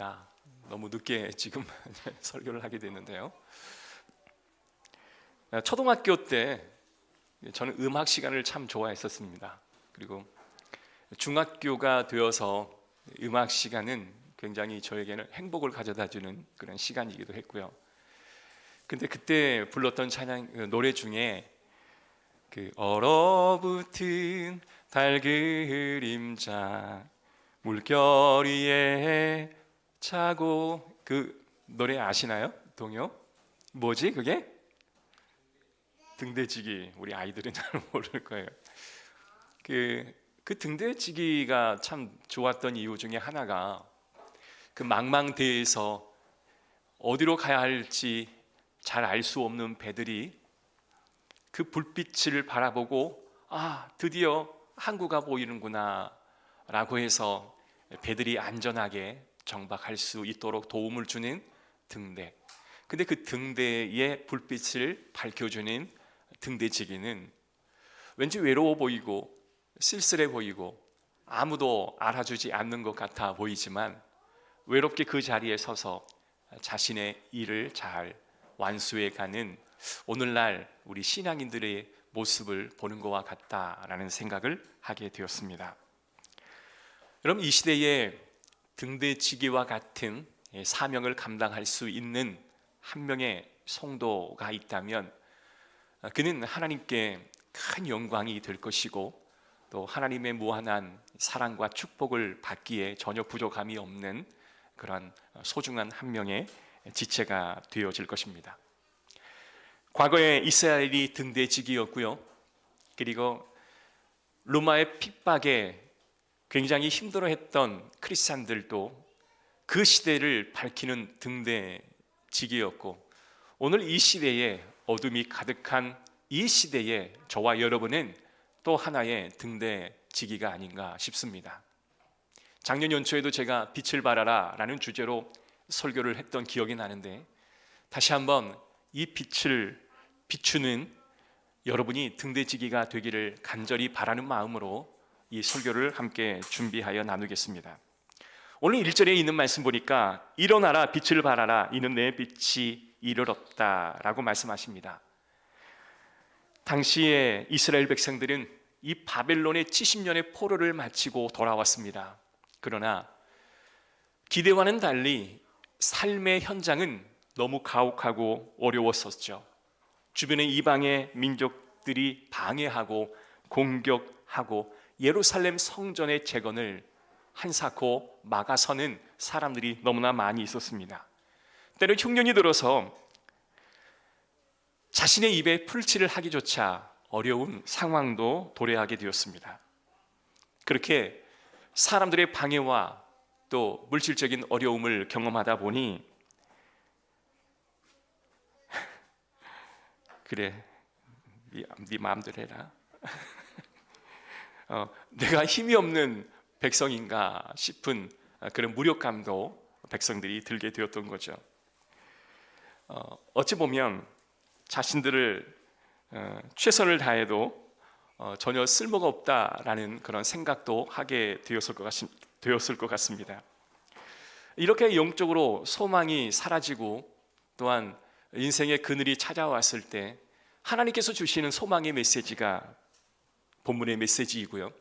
죄송합니다. 너무 늦게 지금 설교를 하게 됐는데요. 초등학교 때 저는 음악 시간을 참 좋아했었습니다. 그리고 중학교가 되어서 음악 시간은 굉장히 저에게는 행복을 가져다 주는 그런 시간이기도 했고요. 근데 그때 불렀던 찬양 노래 중에 그 얼어붙은 달 그림자 물결 위에 차고, 그 노래 아시나요? 동요? 뭐지 그게? 등대지기. 우리 아이들은 잘 모를 거예요. 그 등대지기가 참 좋았던 이유 중에 하나가 그 망망대해에서 어디로 가야 할지 잘 알 수 없는 배들이 그 불빛을 바라보고 드디어 항구가 보이는구나 라고 해서 배들이 안전하게 정박할 수 있도록 도움을 주는 등대. 근데 그 등대의 불빛을 밝혀주는 등대지기는 왠지 외로워 보이고 쓸쓸해 보이고 아무도 알아주지 않는 것 같아 보이지만 외롭게 그 자리에 서서 자신의 일을 잘 완수해 가는 오늘날 우리 신앙인들의 모습을 보는 것과 같다라는 생각을 하게 되었습니다. 여러분, 이 시대에 등대지기와 같은 사명을 감당할 수 있는 한 명의 성도가 있다면 그는 하나님께 큰 영광이 될 것이고 또 하나님의 무한한 사랑과 축복을 받기에 전혀 부족함이 없는 그런 소중한 한 명의 지체가 되어질 것입니다. 과거에 이스라엘이 등대지기였고요. 그리고 로마의 핍박에 굉장히 힘들어했던 크리스찬들도 그 시대를 밝히는 등대지기였고, 오늘 이 시대에 어둠이 가득한 이 시대에 저와 여러분은 또 하나의 등대지기가 아닌가 싶습니다. 작년 연초에도 제가 빛을 발하라 라는 주제로 설교를 했던 기억이 나는데, 다시 한번 이 빛을 비추는 여러분이 등대지기가 되기를 간절히 바라는 마음으로 이 설교를 함께 준비하여 나누겠습니다. 오늘 1절에 있는 말씀 보니까 일어나라 빛을 발하라 이는 내 빛이 이르렀다 라고 말씀하십니다. 당시에 이스라엘 백성들은 이 바벨론의 70년의 포로를 마치고 돌아왔습니다. 그러나 기대와는 달리 삶의 현장은 너무 가혹하고 어려웠었죠. 주변의 이방의 민족들이 방해하고 공격하고 예루살렘 성전의 재건을 한사코 막아서는 사람들이 너무나 많이 있었습니다. 때로 흉년이 들어서 자신의 입에 풀칠을 하기조차 어려운 상황도 도래하게 되었습니다. 그렇게 사람들의 방해와 또 물질적인 어려움을 경험하다 보니 그래, 네 마음대로 해라. 내가 힘이 없는 백성인가 싶은 그런 무력감도 백성들이 들게 되었던 거죠. 어찌 보면 자신들을 최선을 다해도 전혀 쓸모가 없다라는 그런 생각도 하게 되었을 것 같습니다. 이렇게 영적으로 소망이 사라지고 또한 인생의 그늘이 찾아왔을 때 하나님께서 주시는 소망의 메시지가 본문의 메시지이고요.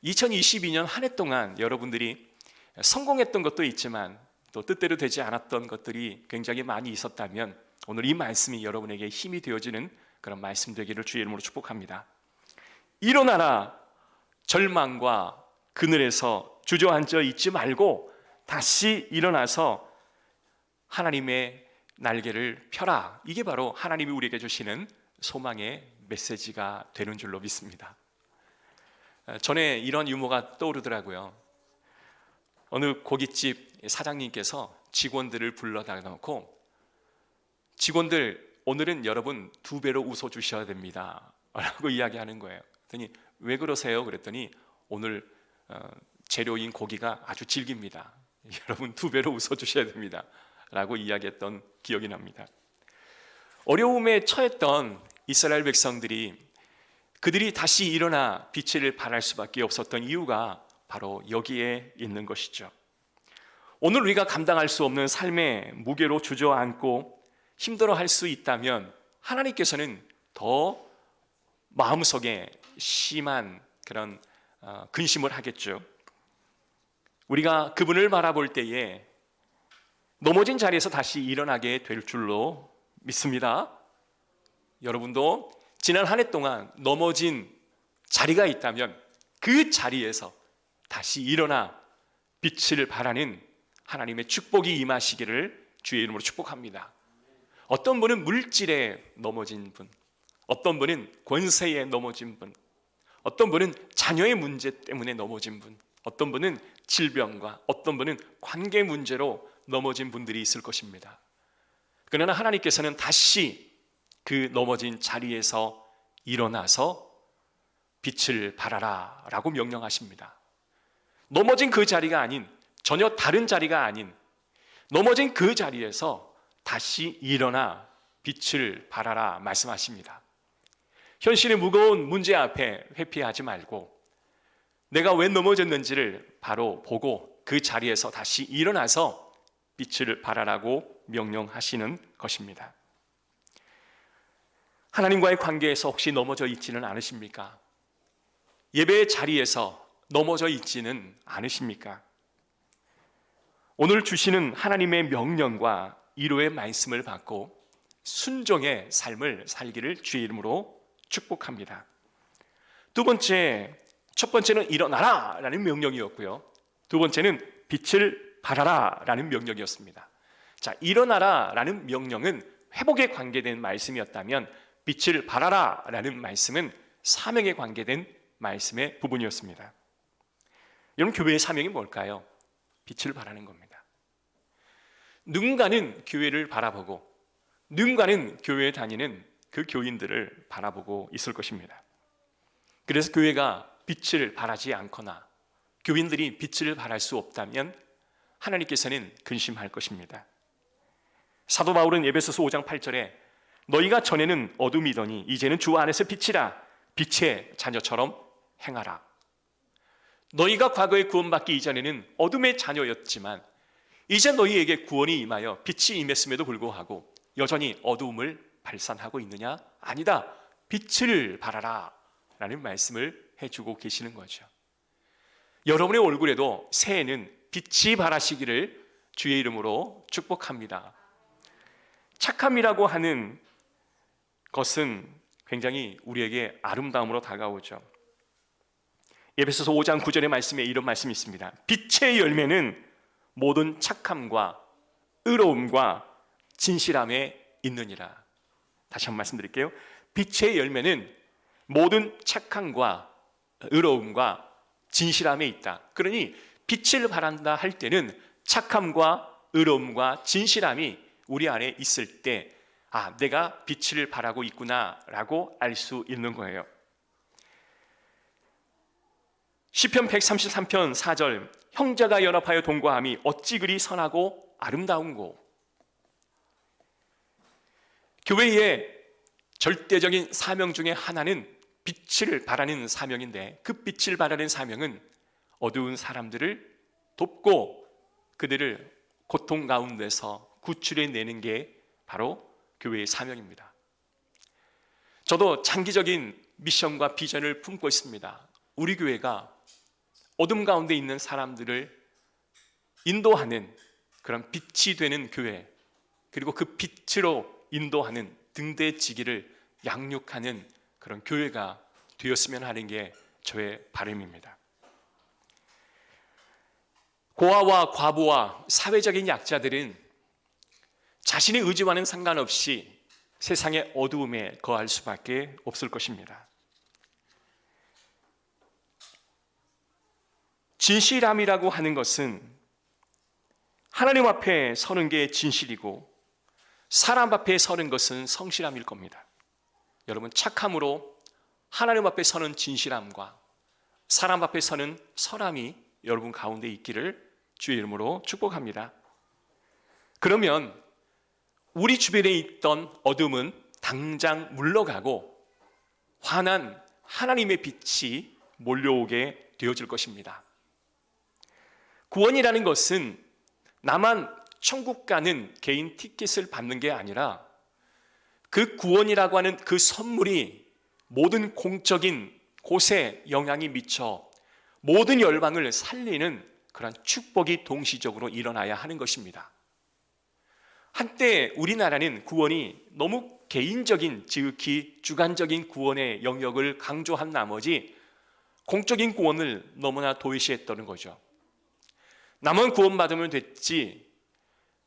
2022년 한 해 동안 여러분들이 성공했던 것도 있지만 또 뜻대로 되지 않았던 것들이 굉장히 많이 있었다면 오늘 이 말씀이 여러분에게 힘이 되어지는 그런 말씀 되기를 주의 이름으로 축복합니다. 일어나라, 절망과 그늘에서 주저앉아 있지 말고 다시 일어나서 하나님의 날개를 펴라. 이게 바로 하나님이 우리에게 주시는 소망의 메시지가 되는 줄로 믿습니다. 전에 이런 유머가 떠오르더라고요. 어느 고깃집 사장님께서 직원들을 불러다 놓고 직원들, 오늘은 여러분 2배로 웃어주셔야 됩니다 라고 이야기하는 거예요. 그랬더니 왜 그러세요? 그랬더니 오늘 재료인 고기가 아주 질깁니다. 여러분 2배로 웃어주셔야 됩니다 라고 이야기했던 기억이 납니다. 어려움에 처했던 이스라엘 백성들이 그들이 다시 일어나 빛을 발할 수밖에 없었던 이유가 바로 여기에 있는 것이죠. 오늘 우리가 감당할 수 없는 삶의 무게로 주저앉고 힘들어할 수 있다면 하나님께서는 더 마음속에 심한 그런 근심을 하겠죠. 우리가 그분을 바라볼 때에 넘어진 자리에서 다시 일어나게 될 줄로 믿습니다. 여러분도 지난 한 해 동안 넘어진 자리가 있다면 그 자리에서 다시 일어나 빛을 발하는 하나님의 축복이 임하시기를 주의 이름으로 축복합니다. 어떤 분은 물질에 넘어진 분, 어떤 분은 권세에 넘어진 분, 어떤 분은 자녀의 문제 때문에 넘어진 분, 어떤 분은 질병과, 어떤 분은 관계 문제로 넘어진 분들이 있을 것입니다. 그러나 하나님께서는 다시 그 넘어진 자리에서 일어나서 빛을 발하라 라고 명령하십니다. 넘어진 그 자리가 아닌, 전혀 다른 자리가 아닌, 넘어진 그 자리에서 다시 일어나 빛을 발하라 말씀하십니다. 현실의 무거운 문제 앞에 회피하지 말고 내가 왜 넘어졌는지를 바로 보고 그 자리에서 다시 일어나서 빛을 발하라고 명령하시는 것입니다. 하나님과의 관계에서 혹시 넘어져 있지는 않으십니까? 예배의 자리에서 넘어져 있지는 않으십니까? 오늘 주시는 하나님의 명령과 위로의 말씀을 받고 순종의 삶을 살기를 주의 이름으로 축복합니다. 첫 번째는 일어나라 라는 명령이었고요. 두 번째는 빛을 발하라 라는 명령이었습니다. 자, 일어나라 라는 명령은 회복에 관계된 말씀이었다면 빛을 발하라 라는 말씀은 사명에 관계된 말씀의 부분이었습니다. 여러분, 교회의 사명이 뭘까요? 빛을 발하는 겁니다. 누군가는 교회를 바라보고 누군가는 교회에 다니는 그 교인들을 바라보고 있을 것입니다. 그래서 교회가 빛을 발하지 않거나 교인들이 빛을 발할 수 없다면 하나님께서는 근심할 것입니다. 사도 바울은 에베소서 5장 8절에 너희가 전에는 어둠이더니 이제는 주 안에서 빛이라 빛의 자녀처럼 행하라. 너희가 과거에 구원받기 이전에는 어둠의 자녀였지만 이제 너희에게 구원이 임하여 빛이 임했음에도 불구하고 여전히 어두움을 발산하고 있느냐? 아니다. 빛을 발하라 라는 말씀을 해주고 계시는 거죠. 여러분의 얼굴에도 새해에는 빛이 발하시기를 주의 이름으로 축복합니다. 착함이라고 하는 것은 굉장히 우리에게 아름다움으로 다가오죠. 에베소서 5장 9절의 말씀에 이런 말씀이 있습니다. 빛의 열매는 모든 착함과 의로움과 진실함에 있느니라. 다시 한번 말씀드릴게요. 빛의 열매는 모든 착함과 의로움과 진실함에 있다. 그러니 빛을 발한다 할 때는 착함과 의로움과 진실함이 우리 안에 있을 때 내가 빛을 발하고 있구나 라고 알 수 있는 거예요. 시편 133편 4절 형제가 연합하여 동거함이 어찌 그리 선하고 아름다운고. 교회의 절대적인 사명 중에 하나는 빛을 발하는 사명인데 그 빛을 발하는 사명은 어두운 사람들을 돕고 그들을 고통 가운데서 구출해내는 게 바로 교회의 사명입니다. 저도 장기적인 미션과 비전을 품고 있습니다. 우리 교회가 어둠 가운데 있는 사람들을 인도하는 그런 빛이 되는 교회, 그리고 그 빛으로 인도하는 등대지기를 양육하는 그런 교회가 되었으면 하는 게 저의 바람입니다. 고아와 과부와 사회적인 약자들은 자신의 의지와는 상관없이 세상의 어두움에 거할 수밖에 없을 것입니다. 진실함이라고 하는 것은 하나님 앞에 서는 게 진실이고 사람 앞에 서는 것은 성실함일 겁니다. 여러분, 착함으로 하나님 앞에 서는 진실함과 사람 앞에 서는 선함이 여러분 가운데 있기를 주의 이름으로 축복합니다. 그러면 우리 주변에 있던 어둠은 당장 물러가고 환한 하나님의 빛이 몰려오게 되어질 것입니다. 구원이라는 것은 나만 천국 가는 개인 티켓을 받는 게 아니라 그 구원이라고 하는 그 선물이 모든 공적인 곳에 영향이 미쳐 모든 열방을 살리는 그런 축복이 동시적으로 일어나야 하는 것입니다. 한때 우리나라는 구원이 너무 개인적인, 지극히 주관적인 구원의 영역을 강조한 나머지 공적인 구원을 너무나 도외시했다는 거죠. 나만 구원받으면 됐지,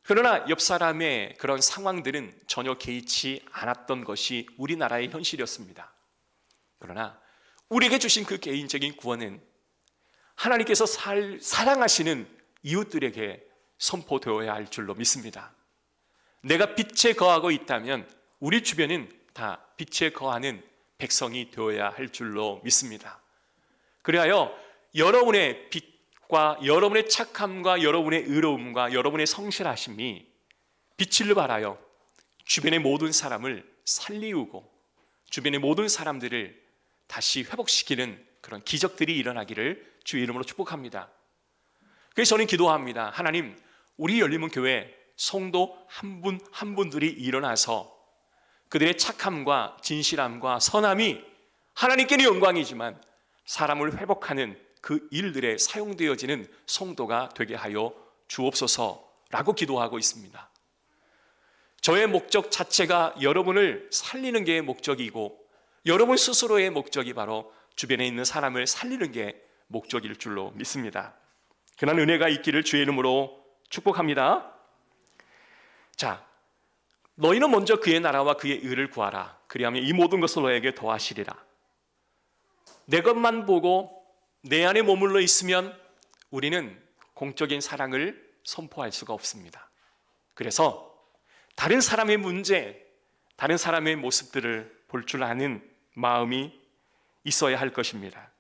그러나 옆 사람의 그런 상황들은 전혀 개의치 않았던 것이 우리나라의 현실이었습니다. 그러나 우리에게 주신 그 개인적인 구원은 하나님께서 사랑하시는 이웃들에게 선포되어야 할 줄로 믿습니다. 내가 빛에 거하고 있다면 우리 주변은 다 빛에 거하는 백성이 되어야 할 줄로 믿습니다. 그리하여 여러분의 빛과 여러분의 착함과 여러분의 의로움과 여러분의 성실하심이 빛을 발하여 주변의 모든 사람을 살리우고 주변의 모든 사람들을 다시 회복시키는 그런 기적들이 일어나기를 주의 이름으로 축복합니다. 그래서 저는 기도합니다. 하나님, 우리 열림은 교회 성도 한 분 한 분들이 일어나서 그들의 착함과 진실함과 선함이 하나님께는 영광이지만 사람을 회복하는 그 일들에 사용되어지는 성도가 되게 하여 주옵소서라고 기도하고 있습니다. 저의 목적 자체가 여러분을 살리는 게 목적이고 여러분 스스로의 목적이 바로 주변에 있는 사람을 살리는 게 목적일 줄로 믿습니다. 그런 은혜가 있기를 주의 이름으로 축복합니다. 자, 너희는 먼저 그의 나라와 그의 의를 구하라. 그리하면 이 모든 것을 너에게 더하시리라. 내 것만 보고 내 안에 머물러 있으면 우리는 공적인 사랑을 선포할 수가 없습니다. 그래서 다른 사람의 문제, 다른 사람의 모습들을 볼 줄 아는 마음이 있어야 할 것입니다.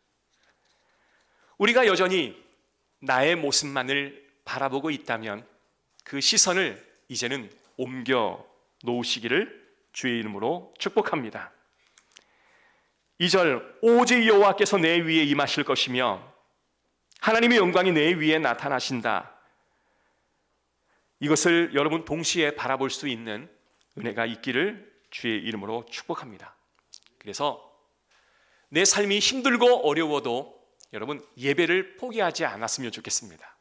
우리가 여전히 나의 모습만을 바라보고 있다면 그 시선을 이제는 옮겨 놓으시기를 주의 이름으로 축복합니다. 2절, 오직 여호와께서 내 위에 임하실 것이며 하나님의 영광이 내 위에 나타나신다. 이것을 여러분 동시에 바라볼 수 있는 은혜가 있기를 주의 이름으로 축복합니다. 그래서 내 삶이 힘들고 어려워도 여러분 예배를 포기하지 않았으면 좋겠습니다.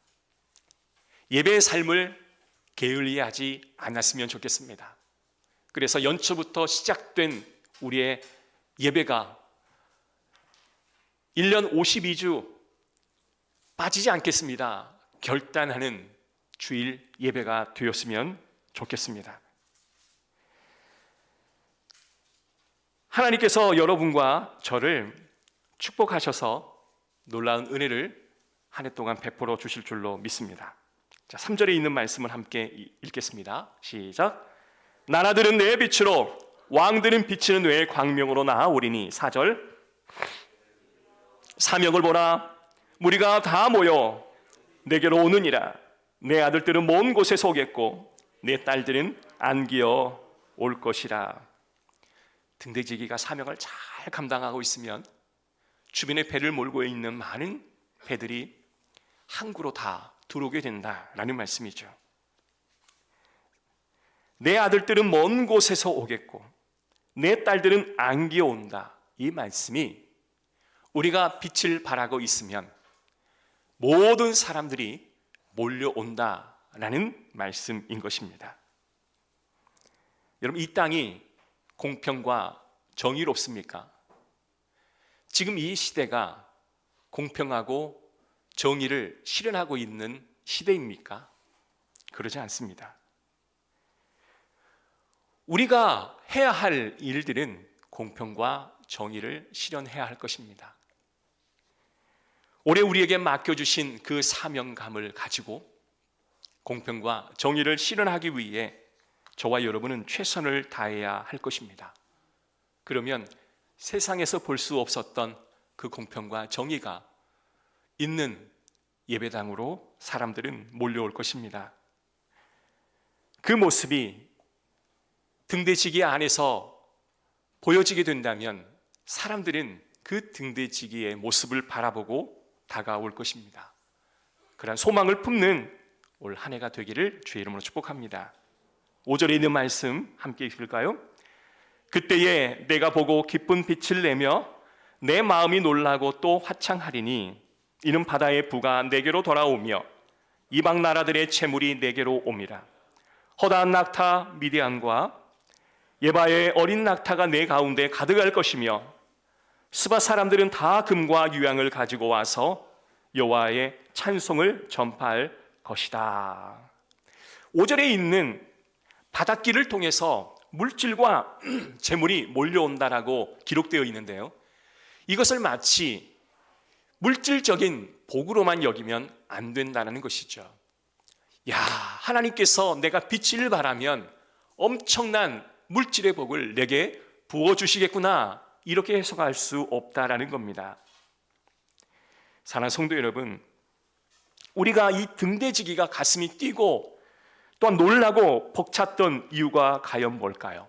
예배의 삶을 게을리하지 않았으면 좋겠습니다. 그래서 연초부터 시작된 우리의 예배가 1년 52주 빠지지 않겠습니다. 결단하는 주일 예배가 되었으면 좋겠습니다. 하나님께서 여러분과 저를 축복하셔서 놀라운 은혜를 한 해 동안 베풀어 주실 줄로 믿습니다. 자, 3절에 있는 말씀을 함께 읽겠습니다. 시작. 나라들은 내 빛으로 왕들은 비치는 내 광명으로 나아오리니. 4절. 사명을 보라, 무리가 다 모여 내게로 오느니라. 내 아들들은 먼 곳에서 오겠고 내 딸들은 안기어 올 것이라. 등대지기가 사명을 잘 감당하고 있으면 주변에 배를 몰고 있는 많은 배들이 항구로 다 들어오게 된다라는 말씀이죠. 내 아들들은 먼 곳에서 오겠고 내 딸들은 안기어 온다. 이 말씀이 우리가 빛을 발하고 있으면 모든 사람들이 몰려온다라는 말씀인 것입니다. 여러분, 이 땅이 공평과 정의롭습니까? 지금 이 시대가 공평하고 정의를 실현하고 있는 시대입니까? 그러지 않습니다. 우리가 해야 할 일들은 공평과 정의를 실현해야 할 것입니다. 올해 우리에게 맡겨주신 그 사명감을 가지고 공평과 정의를 실현하기 위해 저와 여러분은 최선을 다해야 할 것입니다. 그러면 세상에서 볼 수 없었던 그 공평과 정의가 있는 예배당으로 사람들은 몰려올 것입니다. 그 모습이 등대지기 안에서 보여지게 된다면 사람들은 그 등대지기의 모습을 바라보고 다가올 것입니다. 그러한 소망을 품는 올 한 해가 되기를 주의 이름으로 축복합니다. 5절에 있는 말씀 함께 읽을까요? 그때에 내가 보고 기쁜 빛을 내며 내 마음이 놀라고 또 화창하리니 이는 바다의 부가 내게로 돌아오며 이방 나라들의 재물이 내게로 옵니다. 허다한 낙타 미디안과 예바의 어린 낙타가 내 가운데 가득할 것이며 스바 사람들은 다 금과 유향을 가지고 와서 여호와의 찬송을 전파할 것이다. 5절에 있는 바닷길을 통해서 물질과 재물이 몰려온다라고 기록되어 있는데요, 이것을 마치 물질적인 복으로만 여기면 안 된다는 것이죠. 야, 하나님께서 내가 빛을 발하면 엄청난 물질의 복을 내게 부어주시겠구나, 이렇게 해석할 수 없다라는 겁니다. 사랑하는 성도 여러분, 우리가 이 등대지기가 가슴이 뛰고 또한 놀라고 벅찼던 이유가 과연 뭘까요?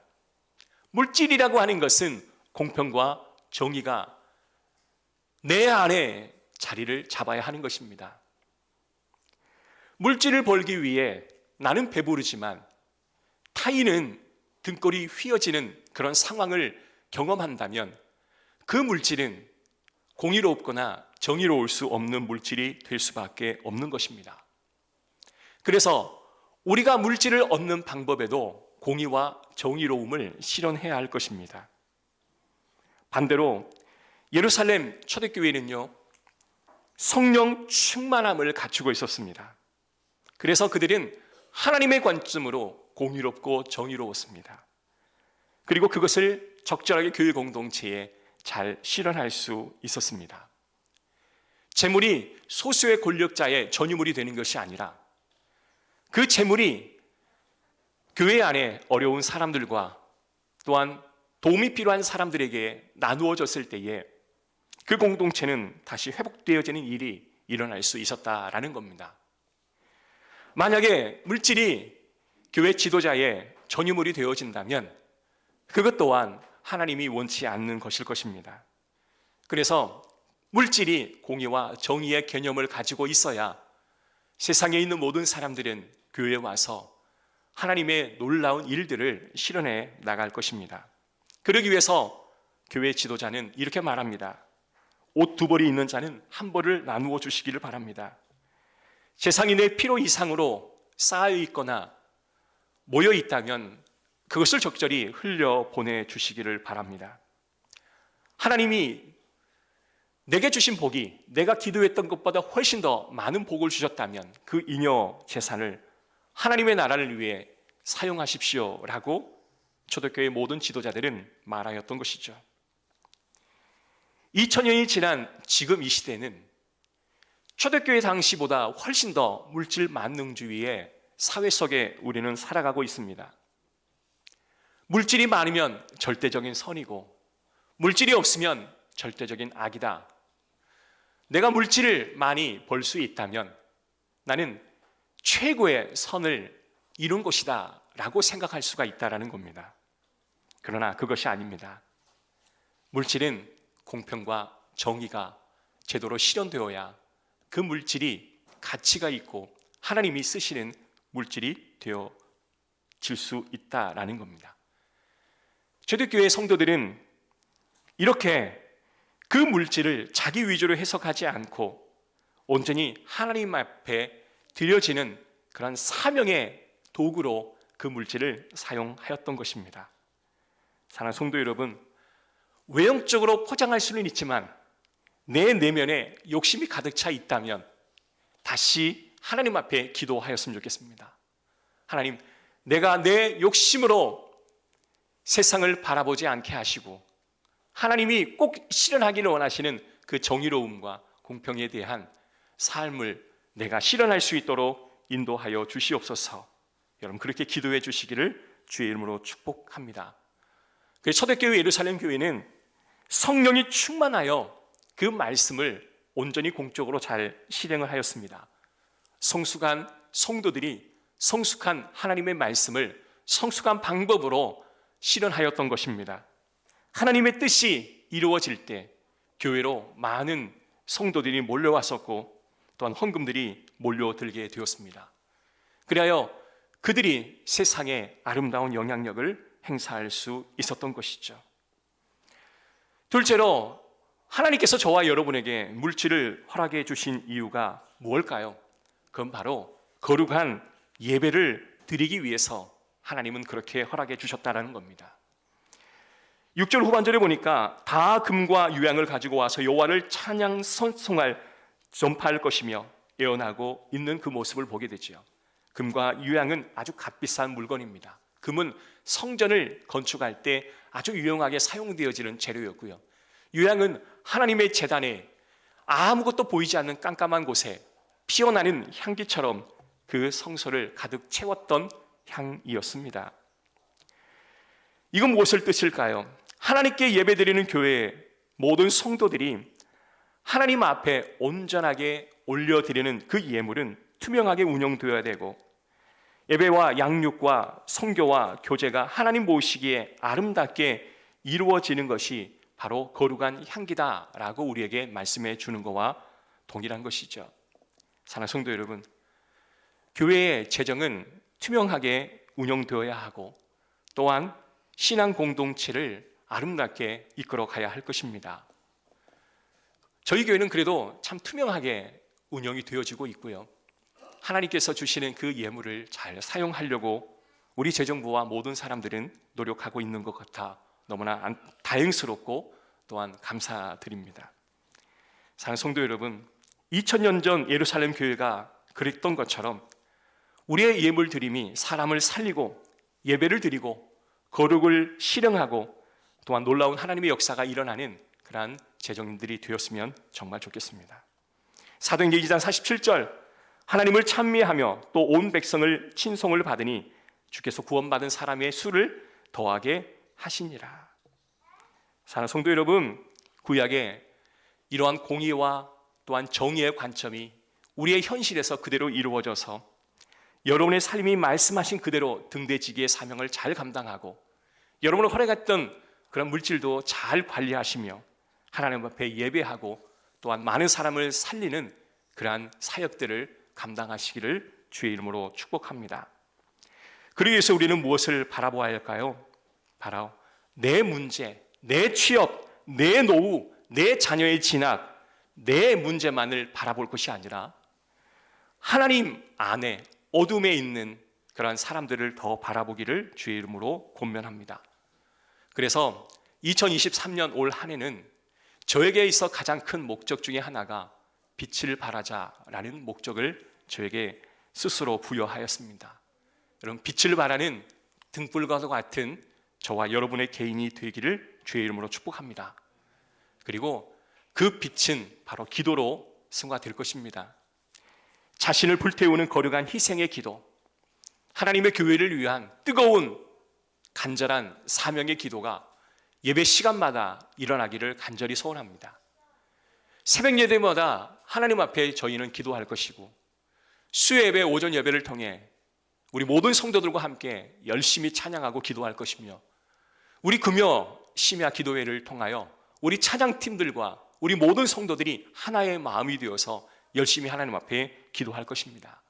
물질이라고 하는 것은 공평과 정의가 내 안에 자리를 잡아야 하는 것입니다. 물질을 벌기 위해 나는 배부르지만 타인은 등골이 휘어지는 그런 상황을 경험한다면 그 물질은 공의롭거나 정의로울 수 없는 물질이 될 수밖에 없는 것입니다. 그래서 우리가 물질을 얻는 방법에도 공의와 정의로움을 실현해야 할 것입니다. 반대로 예루살렘 초대교회는요, 성령 충만함을 갖추고 있었습니다. 그래서 그들은 하나님의 관점으로 공의롭고 정의로웠습니다. 그리고 그것을 적절하게 교회 공동체에 잘 실현할 수 있었습니다. 재물이 소수의 권력자의 전유물이 되는 것이 아니라 그 재물이 교회 안에 어려운 사람들과 또한 도움이 필요한 사람들에게 나누어졌을 때에 그 공동체는 다시 회복되어지는 일이 일어날 수 있었다라는 겁니다. 만약에 물질이 교회 지도자의 전유물이 되어진다면 그것 또한 하나님이 원치 않는 것일 것입니다. 그래서 물질이 공의와 정의의 개념을 가지고 있어야 세상에 있는 모든 사람들은 교회에 와서 하나님의 놀라운 일들을 실현해 나갈 것입니다. 그러기 위해서 교회 지도자는 이렇게 말합니다. 옷 두 벌이 있는 자는 한 벌을 나누어 주시기를 바랍니다. 재상이 내 필요 이상으로 쌓여 있거나 모여 있다면 그것을 적절히 흘려 보내주시기를 바랍니다. 하나님이 내게 주신 복이 내가 기도했던 것보다 훨씬 더 많은 복을 주셨다면 그 잉여 재산을 하나님의 나라를 위해 사용하십시오라고 초대교회 모든 지도자들은 말하였던 것이죠. 2000년이 지난 지금 이 시대는 초대교회 당시보다 훨씬 더 물질 만능주의의 사회 속에 우리는 살아가고 있습니다. 물질이 많으면 절대적인 선이고 물질이 없으면 절대적인 악이다. 내가 물질을 많이 벌 수 있다면 나는 최고의 선을 이룬 것이다 라고 생각할 수가 있다는 겁니다. 그러나 그것이 아닙니다. 물질은 공평과 정의가 제대로 실현되어야 그 물질이 가치가 있고 하나님이 쓰시는 물질이 되어질 수 있다라는 겁니다. 초대교회 성도들은 이렇게 그 물질을 자기 위주로 해석하지 않고 온전히 하나님 앞에 드려지는 그런 사명의 도구로 그 물질을 사용하였던 것입니다. 사랑하는 성도 여러분, 외형적으로 포장할 수는 있지만 내 내면에 욕심이 가득 차 있다면 다시 하나님 앞에 기도하였으면 좋겠습니다. 하나님, 내가 내 욕심으로 세상을 바라보지 않게 하시고 하나님이 꼭 실현하기를 원하시는 그 정의로움과 공평에 대한 삶을 내가 실현할 수 있도록 인도하여 주시옵소서. 여러분 그렇게 기도해 주시기를 주의 이름으로 축복합니다. 그래서 초대교회 예루살렘 교회는 성령이 충만하여 그 말씀을 온전히 공적으로 잘 실행을 하였습니다. 성숙한 성도들이 성숙한 하나님의 말씀을 성숙한 방법으로 실현하였던 것입니다. 하나님의 뜻이 이루어질 때 교회로 많은 성도들이 몰려왔었고 또한 헌금들이 몰려들게 되었습니다. 그리하여 그들이 세상에 아름다운 영향력을 행사할 수 있었던 것이죠. 둘째로, 하나님께서 저와 여러분에게 물질을 허락해 주신 이유가 무엇일까요? 그건 바로 거룩한 예배를 드리기 위해서 하나님은 그렇게 허락해 주셨다는 겁니다. 6절 후반절에 보니까 다 금과 유향을 가지고 와서 여호와를 찬양 선송할 전파할 것이며 예언하고 있는 그 모습을 보게 되죠. 금과 유향은 아주 값비싼 물건입니다. 금은 성전을 건축할 때 아주 유용하게 사용되어지는 재료였고요. 유향은 하나님의 제단에 아무것도 보이지 않는 깜깜한 곳에 피어나는 향기처럼 그 성소를 가득 채웠던 향이었습니다. 이건 무엇을 뜻일까요? 하나님께 예배드리는 교회의 모든 성도들이 하나님 앞에 온전하게 올려드리는 그 예물은 투명하게 운영되어야 되고, 예배와 양육과 성교와 교제가 하나님 보시기에 아름답게 이루어지는 것이 바로 거룩한 향기다라고 우리에게 말씀해 주는 것과 동일한 것이죠. 사랑하는 성도 여러분, 교회의 재정은 투명하게 운영되어야 하고, 또한 신앙 공동체를 아름답게 이끌어 가야 할 것입니다. 저희 교회는 그래도 참 투명하게 운영이 되어지고 있고요. 하나님께서 주시는 그 예물을 잘 사용하려고 우리 재정부와 모든 사람들은 노력하고 있는 것 같아 너무나 다행스럽고 또한 감사드립니다. 사랑하는 성도 여러분, 2000년 전 예루살렘 교회가 그랬던 것처럼 우리의 예물 드림이 사람을 살리고 예배를 드리고 거룩을 실행하고 또한 놀라운 하나님의 역사가 일어나는 그러한 재정인들이 되었으면 정말 좋겠습니다. 사도행전 2장 47절, 하나님을 찬미하며 또 온 백성을 친송을 받으니 주께서 구원받은 사람의 수를 더하게 하시니라. 사랑하는 성도 여러분, 구약에 이러한 공의와 또한 정의의 관점이 우리의 현실에서 그대로 이루어져서 여러분의 삶이 말씀하신 그대로 등대지기의 사명을 잘 감당하고 여러분을 허락했던 그런 물질도 잘 관리하시며 하나님 앞에 예배하고 또한 많은 사람을 살리는 그러한 사역들을 감당하시기를 주의 이름으로 축복합니다. 그러기 위해서 우리는 무엇을 바라보아야 할까요? 바로 내 문제, 내 취업, 내 노후, 내 자녀의 진학, 내 문제만을 바라볼 것이 아니라 하나님 안에 어둠에 있는 그러한 사람들을 더 바라보기를 주의 이름으로 권면합니다. 그래서 2023년 올 한 해는 저에게 있어 가장 큰 목적 중에 하나가 빛을 발하자라는 목적을 저에게 스스로 부여하였습니다. 여러분, 빛을 발하는 등불과도 같은 저와 여러분의 개인이 되기를 주의 이름으로 축복합니다. 그리고 그 빛은 바로 기도로 승화될 것입니다. 자신을 불태우는 거룩한 희생의 기도, 하나님의 교회를 위한 뜨거운 간절한 사명의 기도가 예배 시간마다 일어나기를 간절히 소원합니다. 새벽 예배마다 하나님 앞에 저희는 기도할 것이고, 수요예배, 오전 예배를 통해 우리 모든 성도들과 함께 열심히 찬양하고 기도할 것이며, 우리 금요 심야 기도회를 통하여 우리 찬양팀들과 우리 모든 성도들이 하나의 마음이 되어서 열심히 하나님 앞에 기도할 것입니다.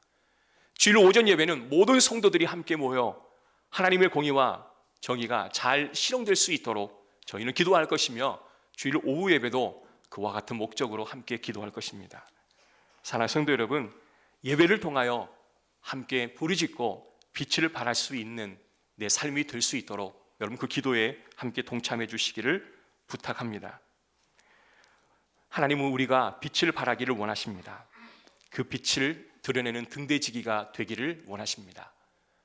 주일 오전 예배는 모든 성도들이 함께 모여 하나님의 공의와 정의가 잘 실현될 수 있도록 저희는 기도할 것이며, 주일 오후 예배도 그와 같은 목적으로 함께 기도할 것입니다. 사랑하는 성도 여러분, 예배를 통하여 함께 부르짖고 빛을 발할 수 있는 내 삶이 될 수 있도록 여러분 그 기도에 함께 동참해 주시기를 부탁합니다. 하나님은 우리가 빛을 발하기를 원하십니다. 그 빛을 드러내는 등대지기가 되기를 원하십니다.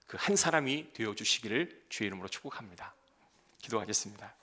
그 한 사람이 되어 주시기를 주의 이름으로 축복합니다. 기도하겠습니다.